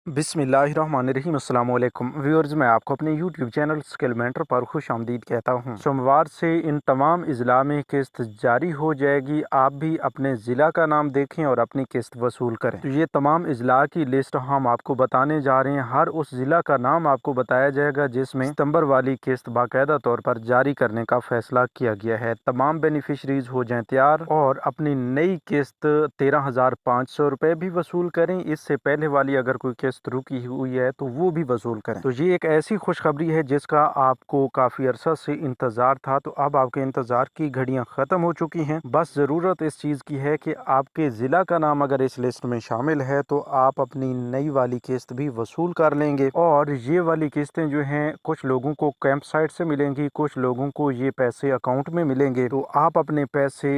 बिस्मिल्लाहिर्रहमानिर्रहीम। अस्सलाम वालेकुम व्यूअर्स, मैं आपको अपने यूट्यूब चैनल स्किल मेंटर पर खुश आमदीद कहता हूँ। सोमवार से इन तमाम अजला में किस्त जारी हो जाएगी। आप भी अपने ज़िला का नाम देखें और अपनी किस्त वसूल करें। तो ये तमाम अजला की लिस्ट हम आपको बताने जा रहे हैं। हर उस ज़िला का नाम आपको बताया जाएगा जिसमें सितंबर वाली किस्त बाकायदा तौर पर जारी करने का फैसला किया गया है। तमाम बेनिफिशरीज हो जाएं तैयार और अपनी नई किस्त 13,500 रुपये भी वसूल करें। इससे पहले वाली अगर कोई किस्त रुकी हुई है तो वो भी वसूल करें। तो ये एक ऐसी खुशखबरी है जिसका आपको काफ़ी अरसा से इंतज़ार था। तो अब आपके इंतज़ार की घड़ियां ख़त्म हो चुकी हैं। बस ज़रूरत इस चीज़ की है कि आपके ज़िला का नाम अगर इस लिस्ट में शामिल है तो आप अपनी नई वाली किस्त भी वसूल कर लेंगे। और ये वाली किस्तें जो हैं कुछ लोगों को कैंप साइट से मिलेंगी, कुछ लोगों को ये पैसे अकाउंट में मिलेंगे। तो आप अपने पैसे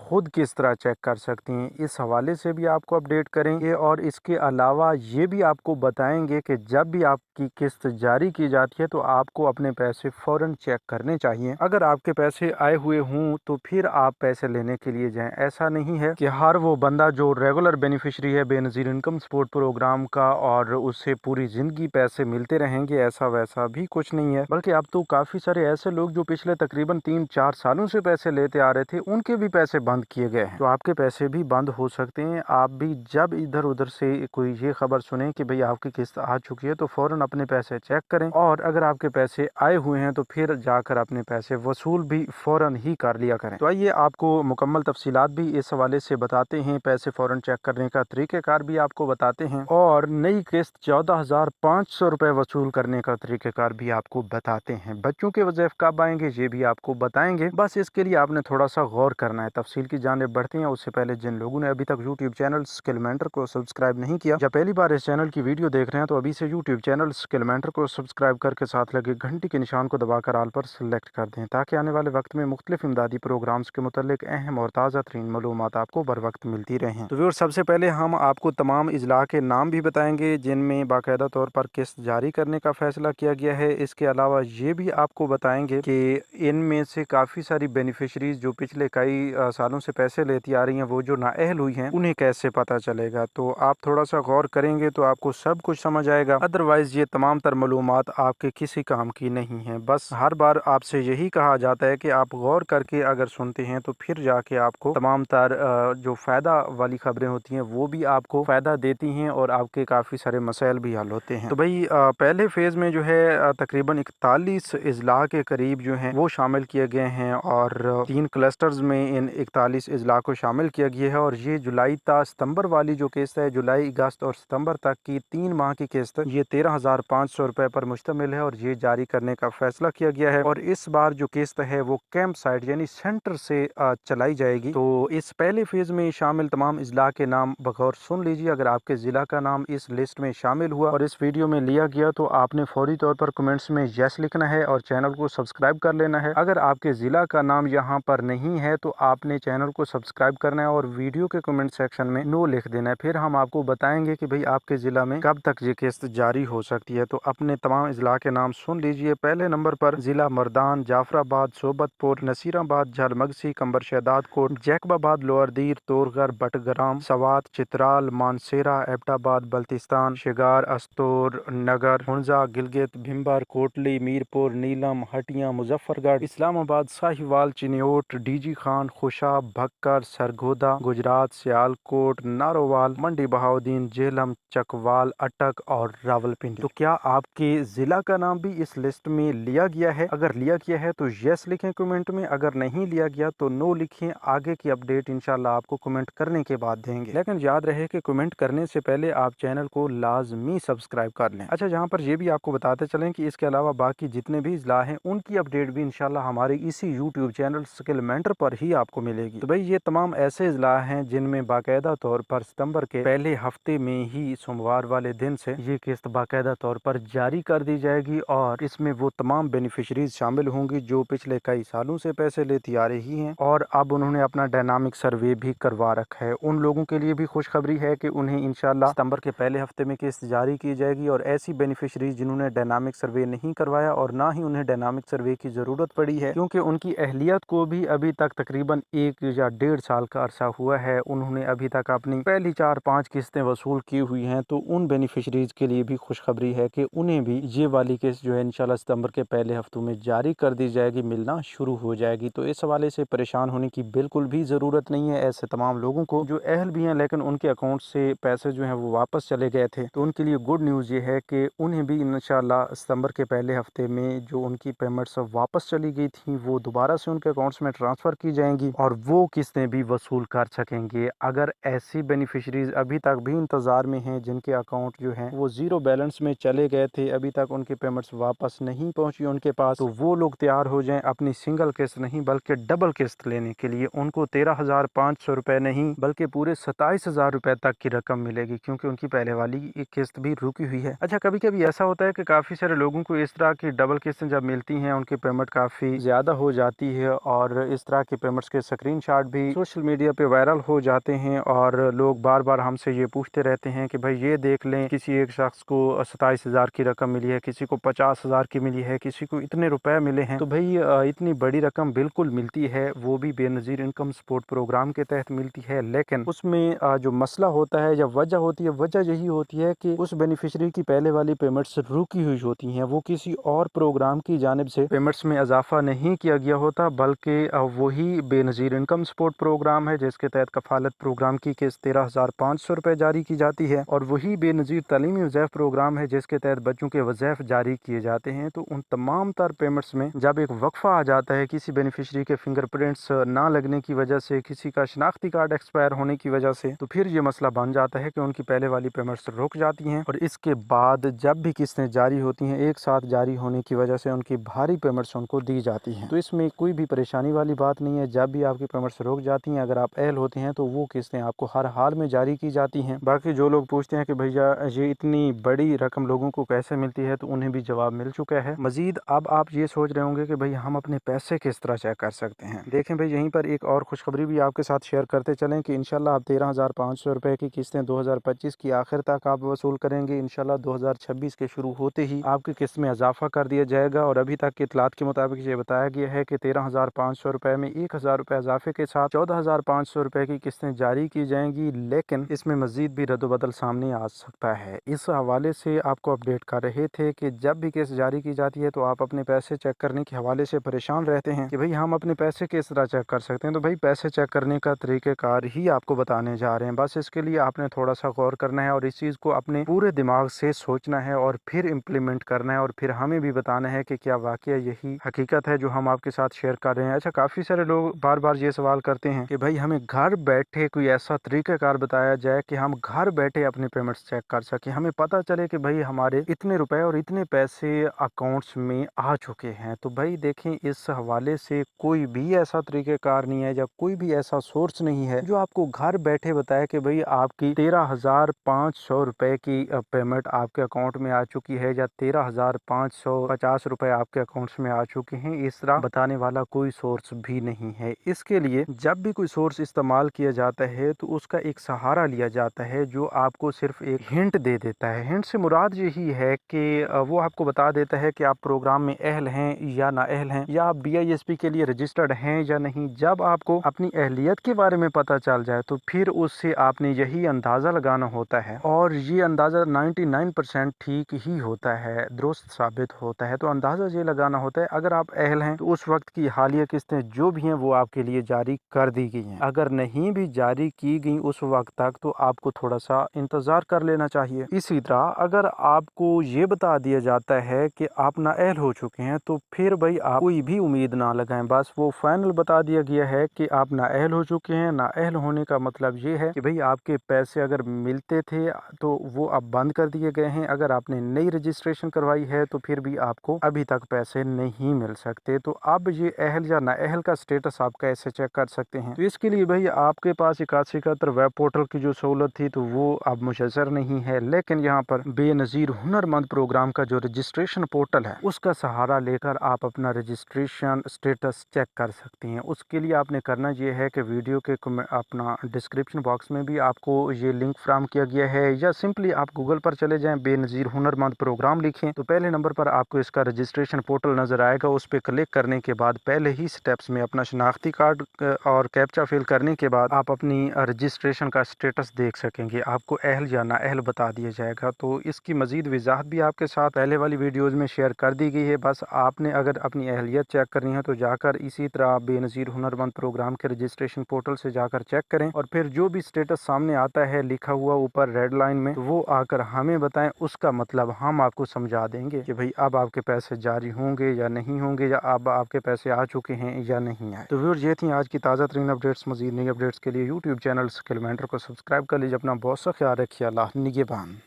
खुद किस तरह चेक कर सकते हैं, इस हवाले से भी आपको अपडेट करेंगे। और इसके अलावा ये भी आपको बताएंगे कि जब भी आपकी किस्त जारी की जाती है तो आपको अपने पैसे फौरन चेक करने चाहिए। अगर आपके पैसे आए हुए हों तो फिर आप पैसे लेने के लिए जाएं। ऐसा नहीं है कि हर वो बंदा जो रेगुलर बेनिफिशरी है बेनज़ीर इनकम सपोर्ट प्रोग्राम का और उससे पूरी ज़िंदगी पैसे मिलते रहेंगे, ऐसा वैसा भी कुछ नहीं है। बल्कि अब तो काफ़ी सारे ऐसे लोग जो पिछले तकरीबन 3-4 सालों से पैसे लेते आ रहे थे उनके भी पैसे बंद किए गए हैं। तो आपके पैसे भी बंद हो सकते हैं। आप भी जब इधर उधर से कोई ये खबर सुने कि भाई आपकी किस्त आ चुकी है तो फौरन अपने पैसे चेक करें। और अगर आपके पैसे आए हुए हैं तो फिर जाकर अपने पैसे वसूल भी फौरन ही कर लिया करें। तो आइए आपको मुकम्मल तफसीलात भी इस हवाले से बताते हैं। पैसे फौरन चेक करने का तरीक़ेकार भी आपको बताते हैं और नई किस्त 14,500 रुपये वसूल करने का तरीक़ेकार भी आपको बताते हैं। बच्चों के वज़ीफ़े कब आएंगे ये भी आपको बताएंगे। बस इसके लिए आपने थोड़ा सा गौर करना है। तफसील की जानिब बढ़ते हैं उससे पहले जिन लोगों ने अभी तक यूट्यूब चैनल स्किल मेंटर को सब्सक्राइब नहीं किया या पहली बार इस चैनल की वीडियो देख रहे हैं तो अभी से यूट्यूब चैनल स्किल मेंटर को सब्सक्राइब करके साथ लगे घंटी के निशान को दबाकर आल पर सेलेक्ट कर दें ताकि आने वाले वक्त में मुख्तलिफ इमदादी प्रोग्राम्स के मुतालिक अहम और ताज़ा तरीन मालूमात आपको बर वक्त मिलती रहें। तो व्यूअर, सबसे पहले हम आपको तमाम अजला के नाम भी बताएंगे जिनमें बाकायदा तौर पर किस्त जारी करने का फैसला किया गया है। इसके अलावा ये भी आपको बताएंगे कि इनमें से काफ़ी सारी बेनिफिशरीज जो पिछले कई सालों से पैसे लेती आ रही हैं वो जो नाअहल हुई हैं उन्हें कैसे पता चलेगा। तो आप थोड़ा सा गौर करेंगे तो आपको सब कुछ समझ आएगा। अदरवाइज ये तमाम तर मालूमात आपके किसी काम की नहीं है। बस हर बार आपसे यही कहा जाता है कि आप गौर करके अगर सुनते हैं तो फिर जाके आपको तमाम तर जो फ़ायदा वाली खबरें होती हैं वो भी आपको फ़ायदा देती हैं और आपके काफ़ी सारे मसाइल भी हल होते हैं। तो भाई पहले फेज़ में जो है तकरीबन 41 अजला के करीब जो हैं वो शामिल किए गए हैं और 3 क्लस्टर्स में इन 41 अजला को शामिल किया गया है। और ये जुलाई ता सितंबर वाली जो किस्त है, जुलाई अगस्त और सितंबर तक की 3 माह की किस्त, ये 13,500 रुपये पर मुश्तमिल है और ये जारी करने का फैसला किया गया है। और इस बार जो किस्त है वो कैंप साइट यानी सेंटर से चलाई जाएगी। तो इस पहले फेज में शामिल तमाम अजला के नाम बगौर सुन लीजिए। अगर आपके ज़िला का नाम इस लिस्ट में शामिल हुआ और इस वीडियो में लिया गया तो आपने फौरी तौर पर कमेंट्स में यस लिखना है और चैनल को सब्सक्राइब कर लेना है। अगर आपके ज़िला का नाम यहाँ पर नहीं है तो आपने चैनल को सब्सक्राइब करना है और वीडियो के कमेंट सेक्शन में नो लिख देना है। फिर हम आपको बताएंगे कि भाई आपके ज़िला में कब तक ये किस्त जारी हो सकती है। तो अपने तमाम अजला के नाम सुन लीजिए। पहले नंबर पर ज़िला मर्दान, जाफराबाद, सोबतपुर, नसीराबाद, झलमगसी, कंबर शहदाद कोट, जैकबाबाद, लोअरदीर, तोरगर, बटग्राम, सवात, चित्राल, मानसेरा, एबटाबाद, बल्तिस्तान, शिगार, अस्तोर नगर, हुंजा, गिलगित, भिम्बर, कोटली, मीरपुर, नीलम, हटिया, मुजफ्फरगढ़, इस्लामाबाद, साहिवाल, चिन्योट, डीजी खान, खुशाब, भक्कर, सरगोदा, गुजरात, सियालकोट, नारोवाल, मंडी बहाउद्दीन, झेलम, चकवाल, अटक और रावलपिंडी। तो क्या आपके ज़िला का नाम भी इस लिस्ट में लिया गया है? अगर लिया गया है तो यस लिखें कमेंट में, अगर नहीं लिया गया तो नो लिखें। आगे की अपडेट इंशाल्लाह आपको कमेंट करने के बाद देंगे। लेकिन याद रहे कि कमेंट करने से पहले आप चैनल को लाजमी सब्सक्राइब कर लें। अच्छा, यहाँ पर यह भी आपको बताते चलें कि इसके अलावा बाकी जितने भी अजला हैं उनकी अपडेट भी इंशाल्लाह हमारे इसी यूट्यूब चैनल स्किल मेंटर पर ही आपको मिलेगी। तो भाई ये तमाम ऐसे अजला हैं जिनमें बाकायदा तौर पर सितंबर के पहले हफ्ते में ही सोमवार वाले दिन से ये किस्त बाकायदा तौर पर जारी कर दी जाएगी और इसमें वो तमाम बेनिफिशरीज शामिल होंगी जो पिछले कई सालों से पैसे लेती आ रही हैं और अब उन्होंने अपना डायनामिक सर्वे भी करवा रखा है। उन लोगों के लिए भी खुशखबरी है कि उन्हें इंशाल्लाह सितंबर के पहले हफ्ते में किस्त जारी की जाएगी और ऐसी बेनिफिशरीज जिन्होंने डायनामिक सर्वे नहीं करवाया और ना ही उन्हें डायनामिक सर्वे की ज़रूरत पड़ी है क्योंकि उनकी अहलियत को भी अभी तक तकरीबन 1 या 1.5 साल का अरसा हुआ है, उन्होंने अभी तक अपनी पहली 4-5 किस्तें वसूल की हुई हैं, तो उन बेनिफिशरीज के लिए भी खुशखबरी है कि उन्हें भी ये वाली किस्त जो है इंशाल्लाह सितंबर के पहले हफ्तों में जारी कर दी जाएगी, मिलना शुरू हो जाएगी। तो इस हवाले से परेशान होने की बिल्कुल भी ज़रूरत नहीं है। ऐसे तमाम लोगों को जो अहल भी हैं लेकिन उनके अकाउंट से पैसे जो हैं वो वापस चले गए थे, तो उनके लिए गुड न्यूज़ ये है कि उन्हें भी इंशाल्लाह सितंबर के पहले हफ्ते में जो उनकी पेमेंट्स वापस चली गई थी वो दोबारा से उनके अकाउंट्स में ट्रांसफ़र की जाएंगी और वो किस्तें भी वसूल कर सकेंगे। अगर ऐसी बेनिफिशरीज अभी तक भी इंतज़ार में हैं जिनके अकाउंट जो हैं वो ज़ीरो बैलेंस में चले गए थे, अभी तक उनकी पेमेंट्स वापस नहीं पहुंची उनके पास, तो वो लोग तैयार हो जाएं अपनी सिंगल किस्त नहीं बल्कि डबल किस्त लेने के लिए। उनको 13,500 रुपये नहीं बल्कि पूरे 27,000 रुपये तक की रकम मिलेगी क्योंकि उनकी पहले वाली किस्त भी रुकी हुई है। अच्छा, कभी कभी ऐसा होता है कि काफ़ी सारे लोगों को इस तरह की डबल किस्तें जब मिलती हैं उनकी पेमेंट काफ़ी ज़्यादा हो जाती है और इस तरह की पेमेंट्स के स्क्रीनशॉट भी सोशल मीडिया पे वायरल हो जाते हैं और लोग बार बार हमसे ये पूछते रहते हैं कि भाई ये देख लें, किसी एक शख्स को 27,000 की रकम मिली है, किसी को 50,000 की मिली है, किसी को इतने रुपए मिले हैं। तो भाई इतनी बड़ी रकम बिल्कुल मिलती है, वो भी बेनज़ीर इनकम सपोर्ट प्रोग्राम के तहत मिलती है, लेकिन उसमें जो मसला होता है या वजह होती है, वजह यही होती है कि उस बेनिफिशरी की पहले वाली पेमेंट्स रुकी हुई होती हैं, वो किसी और प्रोग्राम की जानिब से पेमेंट्स में इजाफा नहीं किया गया होता बल्कि वही बेनज़ीर इनकम सपोर्ट प्रोग्राम है जिसके तहत कफालत प्रोग्राम की किस्त 13,500 रुपये जारी की जाती है और वही बेनज़ीर तालीमी वज़ैफ़ प्रोग्राम है जिसके तहत बच्चों के वज़ैफ़ जारी किए जाते हैं। तो उन तमाम तर पेमेंट्स में जब एक वक्फ़ा आ जाता है किसी बेनिफिशरी के फिंगरप्रिंट्स ना लगने की वजह से, किसी का शनाख्ती कार्ड एक्सपायर होने की वजह से, तो फिर ये मसला बन जाता है कि उनकी पहले वाली पेमेंट्स रुक जाती हैं और इसके बाद जब भी किस्तें जारी होती हैं एक साथ जारी होने की वजह से उनकी भारी पेमेंट्स उनको दी जाती हैं। तो इसमें कोई भी परेशानी वाली बात नहीं है। जब भी आपकी पेमेंट्स रुक जाती हैं, अगर आप अहल होते हैं तो वो किस्तें आपको हर हाल में जारी की जाती हैं। बाकी जो लोग पूछते हैं कि भैया ये इतनी बड़ी रकम लोगों को कैसे मिलती है, तो उन्हें भी जवाब मिल चुका है। मजीद अब आप ये सोच रहे होंगे कि भाई हम अपने पैसे किस तरह चेक कर सकते हैं। देखें भाई, यहीं पर एक और खुशखबरी भी आपके साथ शेयर करते चलें कि इंशाल्लाह आप 13,500 रुपये की किस्तें 2025 की आखिर तक आप वसूल करेंगे। इंशाल्लाह 2026 के शुरू होते ही आपकी किस्त में इजाफा कर दिया जाएगा और अभी तक की इतलात के मुताबिक ये बताया गया है कि 13,500 रुपये में 1,000 रुपये इजाफे के साथ 14,500 रुपये की किस्तें जारी की जाएंगी, लेकिन इसमें मजीद भी रद्द-बदल सामने आ सकता है। इस हवाले से आपको अपडेट कर रहे थे कि जब भी किस्त जारी की जाती है तो आप अपने पैसे चेक करने के हवाले से परेशान रहते हैं कि भाई हम अपने पैसे किस तरह चेक कर सकते हैं। तो भाई पैसे चेक करने का तरीक़ेकार ही आपको बताने जा रहे हैं। बस इसके लिए आपने थोड़ा सा गौर करना है और इस चीज़ को अपने पूरे दिमाग से सोचना है और फिर इम्प्लीमेंट करना है और फिर हमें भी बताना है कि क्या वाकई यही हकीकत है जो हम आपके साथ शेयर कर रहे हैं। अच्छा, काफ़ी सारे लोग बार बार ये सवाल करते हैं कि भाई हमें घर बैठे कोई ऐसा तरीक़ेकार बताया जाए कि हम घर बैठे अपने पेमेंट्स चेक कर सकें, हमें पता चले कि भाई हमारे इतने रुपए और इतने पैसे अकाउंट्स में आ चुके हैं। तो भाई देखें, इस हवाले से कोई भी ऐसा तरीक़ेकार नहीं है या कोई भी ऐसा सोर्स नहीं है जो आपको घर बैठे बताए कि भाई आपकी 13,500 रुपये की पेमेंट आपके अकाउंट में आ चुकी है या 13,550 रुपये आपके अकाउंट्स में आ चुके हैं। इस तरह बताने वाला कोई सोर्स भी नहीं है। इसके लिए जब भी कोई सोर्स इस्तेमाल किया जाता है तो उसका एक सहारा लिया जाता है जो आपको सिर्फ एक हिंट दे देता है। हिंट से मुराद यही है कि वो आपको बता देता है कि आप प्रोग्राम में अहल हैं या ना अहल हैं, या आप BISP के लिए रजिस्टर्ड हैं या नहीं। जब आपको अपनी अहलियत के बारे में पता चल जाए तो फिर उससे आपने यही अंदाज़ा लगाना होता है और ये अंदाज़ा 99% ठीक ही होता है, दुरुस्त साबित होता है। तो अंदाज़ा ये लगाना होता है अगर आप अहल हैं तो उस वक्त की हालिया किस्तें जो भी हैं वो आपके लिए जारी कर दी गई हैं। अगर नहीं भी जारी की गई उस वक्त तक तो आपको थोड़ा सा इंतज़ार कर लेना चाहिए। इसी तरह अगर आपको ये बता दिया जाता है कि आप नाअहल हो चुके हैं तो फिर भाई आप कोई भी उम्मीद ना लगाएं। बस वो फाइनल बता दिया गया है कि आप नाअहल हो चुके हैं। नाअहल होने का मतलब ये है कि भाई आपके पैसे अगर मिलते थे तो वो अब बंद कर दिए गए हैं। अगर आपने नई रजिस्ट्रेशन करवाई है तो फिर भी आपको अभी तक पैसे नहीं मिल सकते। तो अब ये अहल या नाअहल का स्टेटस आप कैसे चेक कर सकते हैं? तो इसके लिए भाई आपके पास 8171 वेब पोर्टल की जो सहूलत थी तो वो अब मुयसर नहीं है, लेकिन यहाँ पर बेनज़ीर बेनज़ीर हुनरमंद प्रोग्राम का जो रजिस्ट्रेशन पोर्टल है उसका सहारा लेकर आप अपना रजिस्ट्रेशन स्टेटस चेक कर सकती हैं। उसके लिए आपने करना ये है कि वीडियो के अपना डिस्क्रिप्शन बॉक्स में भी आपको ये लिंक फ्राहम किया गया है, या सिंपली आप गूगल पर चले जाएं, बेनज़ीर हुनरमंद प्रोग्राम लिखें तो पहले नंबर पर आपको इसका रजिस्ट्रेशन पोर्टल नज़र आएगा। उस पर क्लिक करने के बाद पहले ही स्टेप्स में अपना शनाख्ती कार्ड और कैप्चा फिल करने के बाद आप अपनी रजिस्ट्रेशन का स्टेटस देख सकेंगे। आपको अहल या नाअहल बता दिया जाएगा। तो इसकी मज़ीद वजाहत भी आपके साथ पहले वाली वीडियोज़ में शेयर कर दी गई है। बस आपने अगर अपनी अहलियत चेक करनी है तो जाकर इसी तरह बेनज़ीर हुनरमंद प्रोग्राम के रजिस्ट्रेशन पोर्टल से जाकर चेक करें, और फिर जो भी स्टेटस सामने आता है लिखा हुआ ऊपर रेड लाइन में, तो वो आकर हमें बताएं। उसका मतलब हम आपको समझा देंगे कि भाई अब आपके पैसे जारी होंगे या नहीं होंगे, या अब आपके पैसे आ चुके हैं या नहीं आए। तो व्यूअर्स, ये थी आज की ताज़ा तरीन अपडेट्स। मज़ीद नई अपडेट्स के लिए यूट्यूब चैनल स्किल मेंटर को सब्सक्राइब कर लीजिए। अपना बहुत सा ख्याल रखिए। अल्लाह निगहबान।